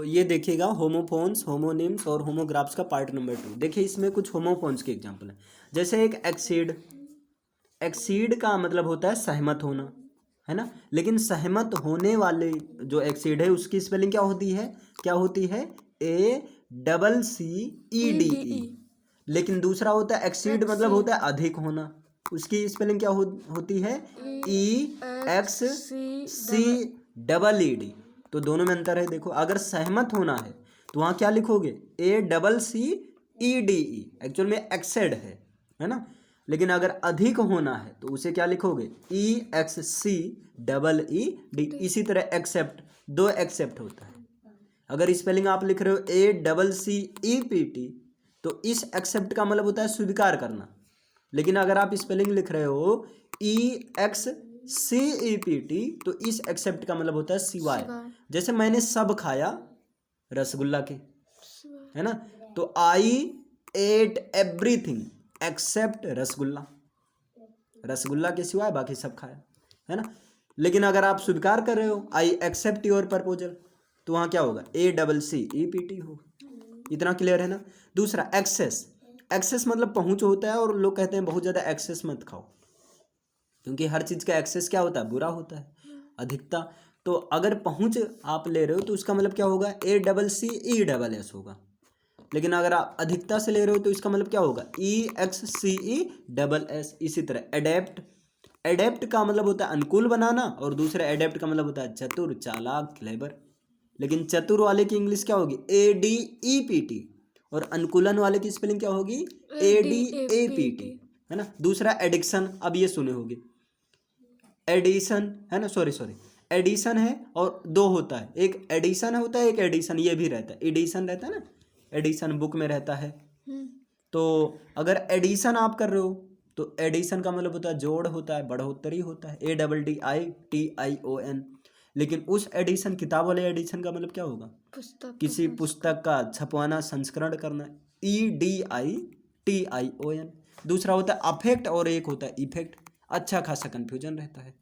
ये देखिएगा homophones, homonyms और होमोग्राफ्स का पार्ट नंबर 2। देखिए इसमें कुछ होमोफोन्स के एग्जाम्पल हैं। जैसे एक एक्सीड, एक्सीड का मतलब होता है सहमत होना, है ना। लेकिन सहमत होने वाले जो एक्सीड है उसकी स्पेलिंग क्या होती है, क्या होती है, ACCEDE। लेकिन दूसरा होता है एक्सीड मतलब होता है अधिक होना, उसकी स्पेलिंग क्या होती है, EXCEED। तो दोनों में अंतर है। देखो अगर सहमत होना है तो वहाँ क्या लिखोगे, ACCEDE, एक्चुअल में एक्सेड है ना। लेकिन अगर अधिक होना है तो उसे क्या लिखोगे, EXCEED। इसी तरह एक्सेप्ट, दो एक्सेप्ट होता है। अगर स्पेलिंग आप लिख रहे हो ACCEPT तो इस एक्सेप्ट का मतलब होता है स्वीकार करना। लेकिन अगर आप स्पेलिंग लिख रहे हो EXCEPT तो इस एक्सेप्ट का मतलब होता है सिवाय। जैसे मैंने सब खाया रसगुल्ला के, है ना। तो I ate everything except rasgulla, rasgulla के सिवाय बाकी सब खाया, है ना। लेकिन अगर आप स्वीकार कर रहे हो आई एक्सेप्ट योर प्रपोजल तो वहाँ क्या होगा, ACCEPT होगा। इतना क्लियर है ना। दूसरा एक्सेस, एक्सेस मतलब पहुंच होता है, और लोग कहते हैं बहुत ज़्यादा एक्सेस मत खाओ, क्योंकि हर चीज़ का एक्सेस क्या होता है, बुरा होता है, अधिकता। तो अगर पहुंच आप ले रहे हो तो उसका मतलब क्या होगा, ACCESS होगा। लेकिन अगर आप अधिकता से ले रहे हो तो इसका मतलब क्या होगा, EXCESS। इसी तरह एडेप्ट, एडेप्ट का मतलब होता है अनुकूल बनाना, और दूसरा एडेप्ट का मतलब होता है चतुर, चालाक, क्लेवर। लेकिन चतुर वाले की इंग्लिश क्या होगी, ADEPT, और अनुकूलन वाले की स्पेलिंग क्या होगी, ADAPT, है ना। दूसरा एडिक्शन, अब ये सुने होगे, एडिशन है ना, सॉरी एडिशन है और दो होता है, एक एडिशन होता है, एक एडिशन, ये भी रहता है, एडिशन रहता है ना, एडिशन बुक में रहता है। तो अगर एडिशन आप कर रहे हो तो एडिशन का मतलब होता है जोड़ होता है, बढ़ोतरी होता है, ADDITION। लेकिन उस एडिशन, किताब वाले एडिशन का मतलब क्या होगा, किसी पुस्तक का छपवाना, संस्करण करना, EDITION। दूसरा होता है अफेक्ट और एक होता है इफेक्ट। अच्छा खासा कंफ्यूजन रहता है।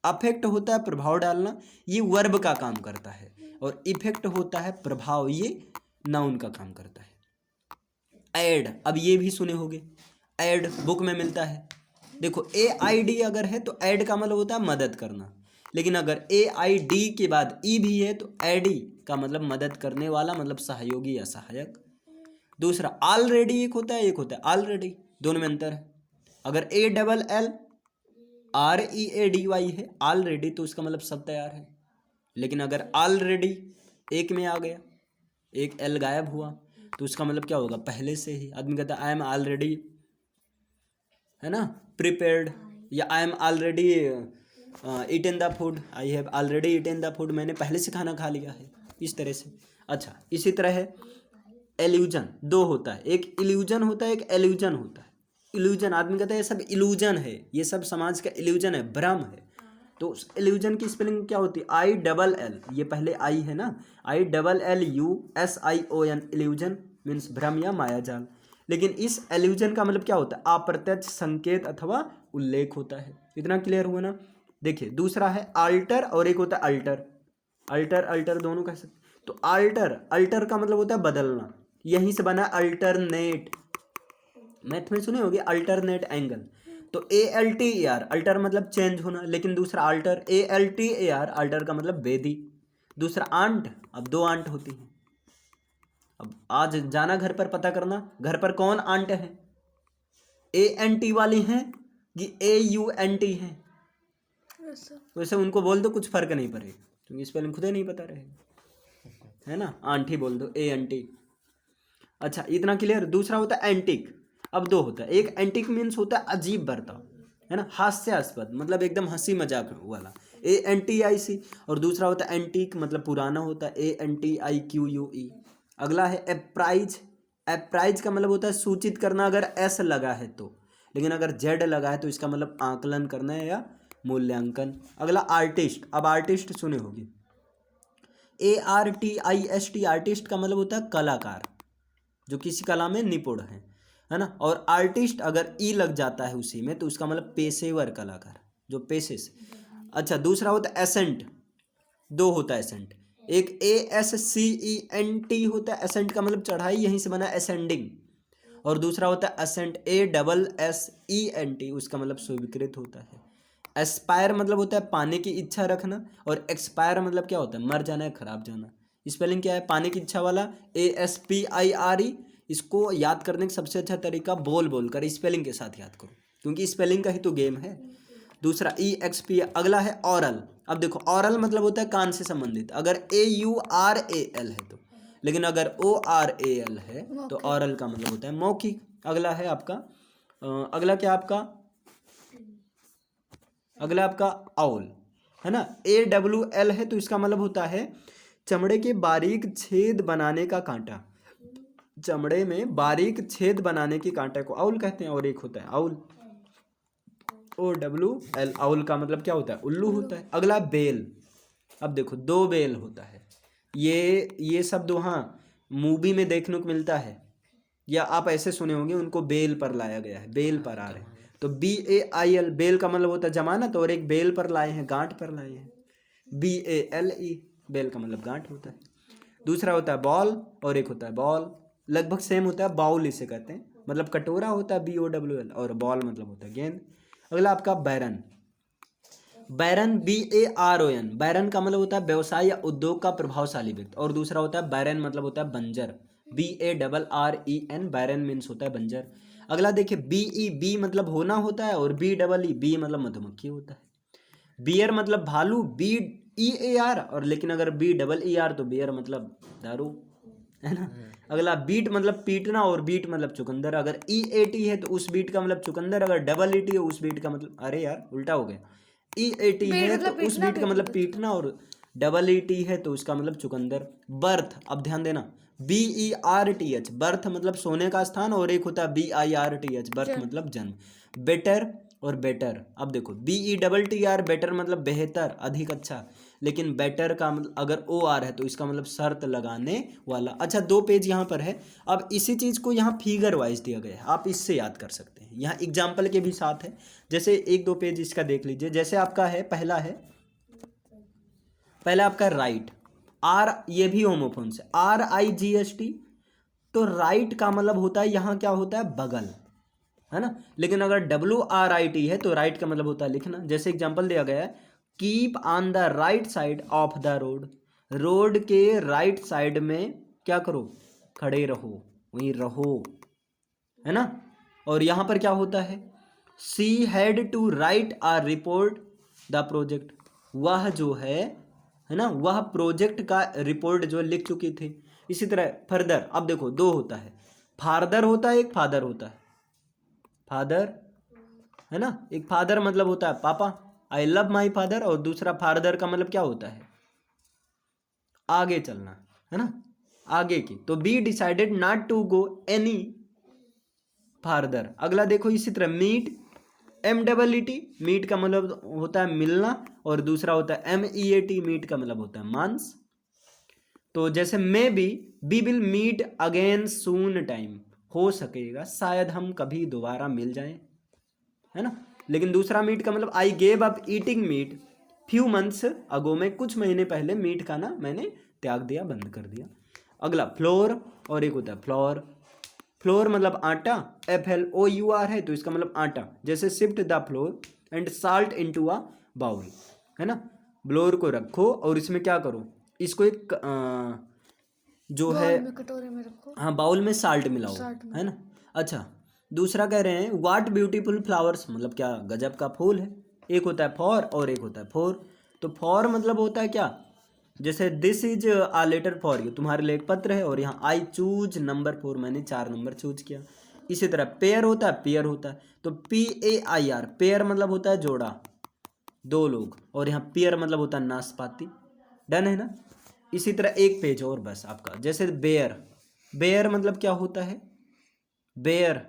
अफेक्ट होता है प्रभाव डालना, ये वर्ब का काम करता है, और इफेक्ट होता है प्रभाव, ये नाउन का काम करता है। ऐड, अब ये भी सुने होंगे, ऐड बुक में मिलता है। देखो AID अगर है तो ऐड का मतलब होता है मदद करना, लेकिन अगर AID के बाद E भी है तो एडी का मतलब मदद करने वाला, मतलब सहयोगी या सहायक। दूसरा ऑलरेडी एक होता है, एक होता है ऑलरेडी, दोनों में अंतर है। अगर ALLREADY है ऑलरेडी तो उसका मतलब सब तैयार है। लेकिन अगर ऑलरेडी एक में आ गया, एक L गायब हुआ तो उसका मतलब क्या होगा, पहले से ही। आदमी कहता है आई एम ऑलरेडी, है ना, प्रिपेयर्ड, या I am already eaten the food, I have already eaten the food, मैंने पहले से खाना खा लिया है, इस तरह से। अच्छा, इसी तरह है एल्यूजन, दो होता है, एक इल्यूजन होता है, एक एल्यूजन होता है। इल्यूजन, आदमी कहता है ये सब इल्यूजन है, ये सब समाज का इल्यूजन है, भ्रम है। तो उस इल्यूजन की स्पेलिंग क्या होती है, ILL, ये पहले आई है ना, ILLUSION, इल्यूजन मीन्स भ्रम या मायाजाल। लेकिन इस एल्यूजन का मतलब क्या होता है, अप्रत्यक्ष संकेत अथवा उल्लेख होता है। इतना क्लियर हुआ ना। देखिए दूसरा है अल्टर और एक होता है अल्टर, अल्टर अल्टर दोनों कह सकते। तो अल्टर, अल्टर का मतलब होता है बदलना, यहीं से बना अल्टरनेट, मैथ में सुने होगे अल्टरनेट एंगल। तो ALTER, अल्टर मतलब चेंज होना, लेकिन दूसरा अल्टर ALTER, अल्टर का मतलब बेदी। दूसरा आंट, अब दो आंट होती हैं। अब आज जाना घर पर पता करना, घर पर कौन आंट है, ANT वाली हैं कि AUNT हैं। वैसे उनको बोल दो कुछ फर्क नहीं पड़ेगा, क्योंकि स्पेलिंग खुद ही नहीं पता रहेगा, है ना। आंटी बोल दो, ANT। अच्छा, इतना क्लियर। दूसरा होता है एंटिक, अब दो होता है, एक एंटिक मीन्स होता है अजीब बर्ताव, है ना, हास्यास्पद, मतलब एकदम हंसी मजाक वाला, ANTIC। और दूसरा होता है एंटीक, मतलब पुराना होता है, ANTIQUE। अगला है एप्राइज, एप्राइज का मतलब होता है सूचित करना, अगर S लगा है तो। लेकिन अगर Z लगा है तो इसका मतलब आकलन करना है या मूल्यांकन। अगला आर्टिस्ट, अब आर्टिस्ट सुने होगी, ARTIST, आर्टिस्ट का मतलब होता है कलाकार, जो किसी कला में निपुण है ना। और आर्टिस्ट अगर ई लग जाता है उसी में तो उसका मतलब पेशेवर कलाकार, जो पेशे से। अच्छा, दूसरा होता है एसेंट, दो होता है एसेंट, एक ASCENT होता है, असेंट का मतलब चढ़ाई, यहीं से बना असेंडिंग। और दूसरा होता है असेंट, ASSENT, उसका मतलब स्वीकृत होता है। एस्पायर मतलब होता है पाने की इच्छा रखना, और एक्सपायर मतलब क्या होता है, मर जाना है, खराब जाना। स्पेलिंग क्या है पाने की इच्छा वाला, ASPIRE। इसको याद करने का सबसे अच्छा तरीका बोल बोल कर स्पेलिंग के साथ याद करो, क्योंकि स्पेलिंग का ही तो गेम है। दूसरा EXP। अगला है ऑरल। अब देखो ऑरल मतलब होता है कान से संबंधित, अगर AURAL है तो, लेकिन अगर ORAL है तो ऑरल का मतलब होता है मौखिक। अगला है आपका अगला क्या आपका, अगला आपका आउल, है ना। AWL है तो इसका मतलब होता है चमड़े के बारीक छेद बनाने का कांटा। चमड़े में बारीक छेद बनाने की कांटे को आउल कहते हैं। और एक होता है आउल, OWL। आउल का मतलब क्या होता है, उल्लू होता है। अगला बेल। अब देखो दो बेल होता है, ये शब्द वहाँ मूवी में देखने को मिलता है, या आप ऐसे सुने होंगे, उनको बेल पर लाया गया है, बेल पर आ रहे हैं। तो BAIL, बेल का मतलब होता है जमानत, और एक बेल पर लाए हैं, गांठ पर लाए हैं, BALE, बेल का मतलब गांठ होता है। दूसरा होता है बॉल, और एक होता है बॉल, लगभग सेम होता है, बाउल इसे कहते हैं, मतलब कटोरा होता है BOWL, और बॉल मतलब होता है गेंद। अगला आपका बैरन। बैरन BARON, बैरन का मतलब होता है व्यवसाय या उद्योग का प्रभावशाली व्यक्ति। और दूसरा होता है बैरन मतलब होता है बंजर, BARREN, बैरन मीन्स होता है बंजर। अगला देखिए BE मतलब होना होता है, और BEE मतलब मधुमक्खी होता है। बियर मतलब भालू, BEAR, और लेकिन अगर BEER तो बियर मतलब दारू, है ना। अगला बीट मतलब पीटना, और बीट मतलब चुकंदर। अगर EAT है तो उस बीट का मतलब चुकंदर, अगर EET है उस बीट का मतलब, अरे यार उल्टा हो गया, EAT है तो उस बीट का मतलब पीटना, और EET है तो उसका मतलब चुकंदर। बर्थ, अब ध्यान देना, BERTH, बर्थ मतलब सोने का स्थान, और एक होता है BIRTH, बर्थ मतलब जन्म। बेटर और बेटर, अब देखो BETTR, बेटर मतलब बेहतर, अधिक, अच्छा, लेकिन बेटर का मतलब अगर OR है तो इसका मतलब शर्त लगाने वाला। अच्छा, 2 पेज यहाँ पर है। अब इसी चीज़ को यहाँ फिगर वाइज दिया गया है, आप इससे याद कर सकते हैं, यहाँ एग्जाम्पल के भी साथ है। जैसे 1-2 पेज इसका देख लीजिए। जैसे आपका है पहला आपका राइट, R, ये भी होमोफोन्स है, RIGHT। तो राइट का मतलब होता है यहाँ क्या होता है, बगल, है ना। लेकिन अगर WRIT है तो राइट का मतलब होता है लिखना। जैसे एग्जांपल दिया गया है, keep on the right side of the road, road के राइट साइड में क्या करो, खड़े रहो, वहीं रहो, है ना। और यहाँ पर क्या होता है, she had to write a report the project, वह जो है ना, वह प्रोजेक्ट का रिपोर्ट जो लिख चुकी थी। इसी तरह फर्दर, अब देखो 2 होता है, फादर होता है, एक फादर होता है, फादर, है ना। एक फादर मतलब होता है पापा, आई लव माई फादर, और दूसरा फादर का मतलब क्या होता है, आगे चलना, है ना, आगे की। तो be decided not to go any further. अगला देखो इसी तरह मीट, MEET, मीट का मतलब होता है मिलना, और दूसरा होता है MEAT, मीट का मतलब होता है मांस। तो जैसे maybe will meet again soon time, हो सकेगा शायद हम कभी दोबारा मिल जाएं, है ना। लेकिन दूसरा मीट का मतलब I gave up eating meat few months ago, में कुछ महीने पहले मीट खाना मैंने त्याग दिया, बंद कर दिया। अगला फ्लोर, और एक होता है फ्लोर, फ्लोर मतलब आटा, FLOUR है तो इसका मतलब आटा। जैसे shift the flour and salt into a bowl, है ना, फ्लोर को रखो और इसमें क्या करो, इसको एक जो है कटोरे में रखो, हाँ बाउल में साल्ट मिलाओ, है ना। अच्छा, दूसरा कह रहे हैं व्हाट ब्यूटीफुल फ्लावर्स, मतलब क्या गजब का फूल है। एक होता है फॉर और एक होता है फोर। तो फॉर मतलब होता है क्या, जैसे this is a letter for you, तुम्हारे लिए एक पत्र है, और यहाँ आई चूज नंबर 4, मैंने 4 नंबर चूज किया। इसी तरह पेयर होता है, पेयर होता है, तो PAIR, पेयर मतलब होता है जोड़ा, 2 लोग, और यहाँ पेयर मतलब होता है नाशपाती। डन है ना। इसी तरह एक पेज और बस आपका, जैसे बेयर, बेयर मतलब क्या होता है, बेयर,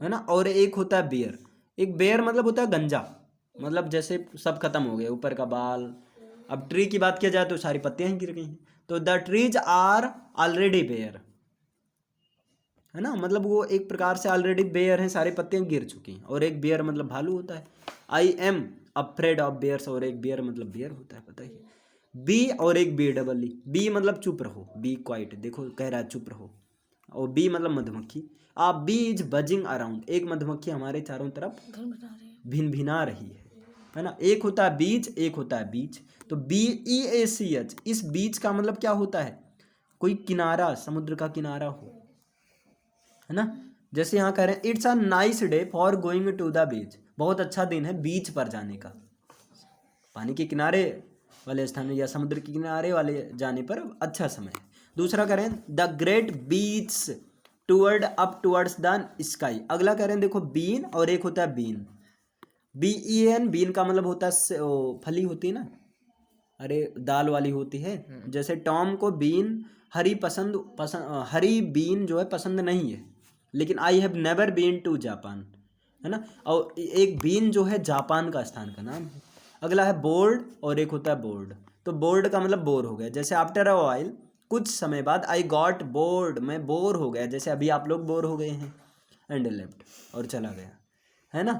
है ना, और एक होता है बियर। एक बेयर मतलब होता है गंजा, मतलब जैसे सब खत्म हो गए ऊपर का बाल। अब ट्री की बात किया जाए तो सारी पत्तियां ही गिर गई हैं, तो the trees are already bare, है ना, मतलब वो एक प्रकार से ऑलरेडी बेयर हैं, सारी पत्तियां गिर चुकी हैं। और एक बियर मतलब भालू होता है, I am afraid of bears, और एक बियर मतलब बियर होता है, पता ही है। बी और एक बी डबल ई, बी मतलब चुप रहो, बी क्वाइट, देखो कह रहा है चुप रहो, और बी मतलब मधुमक्खी। आप बी इज बजिंग अराउंड, एक मधुमक्खी हमारे चारों तरफ भिन भिना रही है ना। एक होता है बीज, एक होता है बीच। तो BEACH, इस बीच का मतलब क्या होता है, कोई किनारा, समुद्र का किनारा हो, है ना। जैसे यहाँ कह रहे हैं it's a nice day for going to the beach, बहुत अच्छा दिन है बीच पर जाने का, पानी के किनारे वाले स्थान में या समुद्र के किनारे वाले जाने पर अच्छा समय है। दूसरा कह रहे हैं the great beach toward up towards the sky, अगला कह रहे हैं देखो बीन और एक होता है बीन, BEN, बीन का मतलब होता है फली होती है ना, अरे दाल वाली होती है। जैसे टॉम को बीन हरी हरी बीन जो है पसंद नहीं है, लेकिन I have never been to Japan, है ना। और एक बीन जो है जापान का स्थान का नाम है। अगला है बोर्ड और एक होता है बोर्ड, तो बोर्ड का मतलब बोर हो गया, जैसे आफ्टर अ वाइल, कुछ समय बाद, आई गॉट बोर्ड, मैं बोर हो गया, जैसे अभी आप लोग बोर हो गए हैं, एंड लेफ्ट, और चला गया, है ना।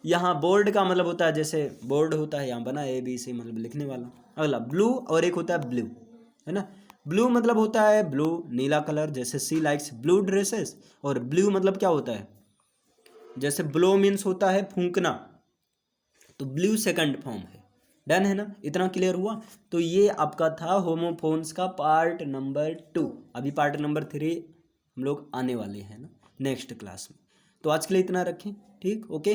यहाँ बोर्ड का मतलब होता है जैसे बोर्ड होता है यहाँ बना ABC मतलब लिखने वाला। अगला ब्लू और एक होता है ब्लू, है ना। ब्लू मतलब होता है ब्लू नीला कलर, जैसे सी लाइक्स ब्लू ड्रेसेस, और ब्लू मतलब क्या होता है, जैसे ब्लो मीन्स होता है फूंकना, तो ब्लू सेकंड फॉर्म है। डन है ना, इतना क्लियर हुआ। तो ये आपका था होमोफोन्स का पार्ट नंबर 2, अभी पार्ट नंबर 3 हम लोग आने वाले हैं ना नेक्स्ट क्लास में। तो आज के लिए इतना रखें, ठीक, ओके।